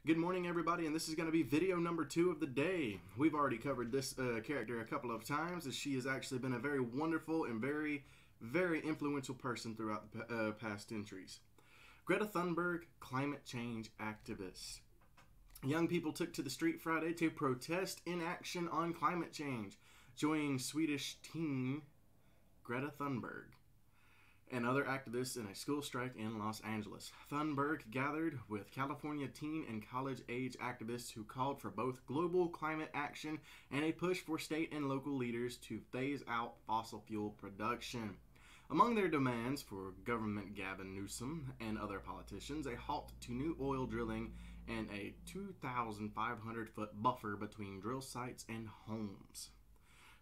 Good morning, everybody, and this is going to be video number 2 of the day. We've already covered this character a couple of times, as she has actually been a very wonderful and very influential person throughout the past centuries. Greta Thunberg, climate change activist. Young people took to the street Friday to protest inaction on climate change, joining Swedish teen Greta Thunberg and other activists in a school strike in Los Angeles. Thunberg gathered with California teen and college-age activists who called for both global climate action and a push for state and local leaders to phase out fossil fuel production. Among their demands for Government Gavin Newsom and other politicians, a halt to new oil drilling and a 2,500-foot buffer between drill sites and homes.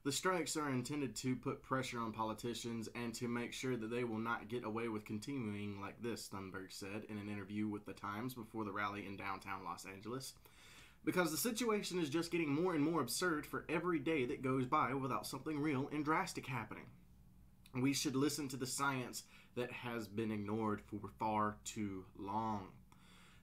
The strikes are intended to put pressure on politicians and to make sure that they will not get away with continuing like this, Thunberg said in an interview with The Times before the rally in downtown Los Angeles. Because the situation is just getting more and more absurd for every day that goes by without something real and drastic happening. We should listen to the science that has been ignored for far too long.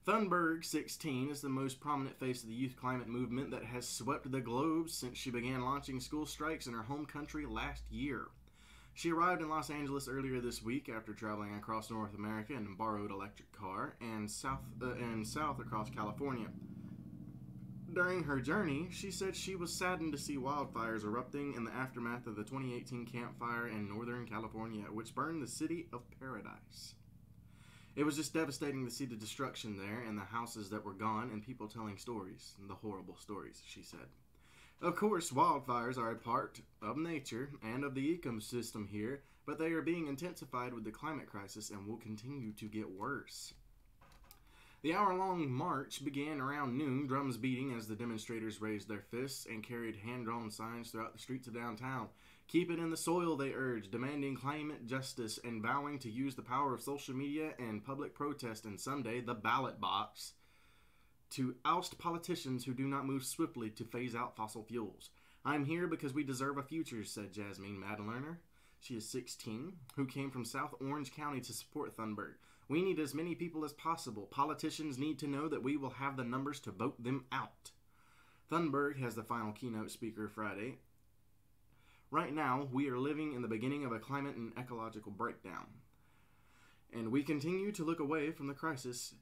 Thunberg, 16, is the most prominent face of the youth climate movement that has swept the globe since she began launching school strikes in her home country last year. She arrived in Los Angeles earlier this week after traveling across North America in a borrowed electric car and south across California. During her journey, she said she was saddened to see wildfires erupting in the aftermath of the 2018 Camp Fire in Northern California, which burned the city of Paradise. It was just devastating to see the destruction there and the houses that were gone and people telling stories, the horrible stories, she said. Of course, wildfires are a part of nature and of the ecosystem here, but they are being intensified with the climate crisis and will continue to get worse. The hour-long march began around noon, drums beating as the demonstrators raised their fists and carried hand-drawn signs throughout the streets of downtown. Keep it in the soil, they urged, demanding climate justice and vowing to use the power of social media and public protest and someday the ballot box to oust politicians who do not move swiftly to phase out fossil fuels. I'm here because we deserve a future, said Jasmine Madlerner. She is 16, who came from South Orange County to support Thunberg. We need as many people as possible. Politicians need to know that we will have the numbers to vote them out. Thunberg has the final keynote speaker Friday. Right now, we are living in the beginning of a climate and ecological breakdown. And we continue to look away from the crisis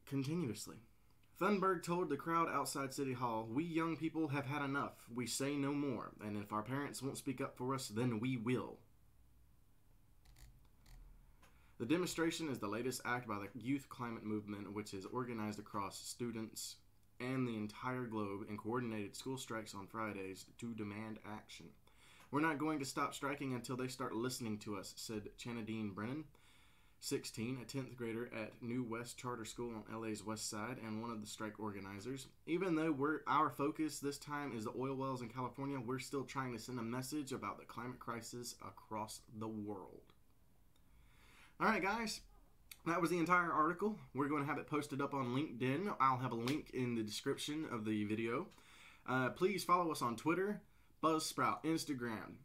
continuously. Thunberg told the crowd outside City Hall, "We young people have had enough. We say no more. And if our parents won't speak up for us, then we will." The demonstration is the latest act by the youth climate movement, which is organized across students and the entire globe and coordinated school strikes on Fridays to demand action. We're not going to stop striking until they start listening to us, said Chanadine Brennan, 16, a 10th grader at New West Charter School on LA's West Side and one of the strike organizers. Even though our focus this time is the oil wells in California, we're still trying to send a message about the climate crisis across the world. Alright guys, that was the entire article. We're going to have it posted up on LinkedIn. I'll have a link in the description of the video. Please follow us on Twitter, Buzzsprout, Instagram,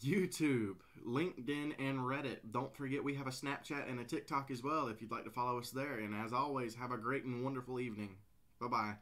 YouTube, LinkedIn, and Reddit. Don't forget we have a Snapchat and a TikTok as well if you'd like to follow us there. And as always, have a great and wonderful evening. Bye-bye.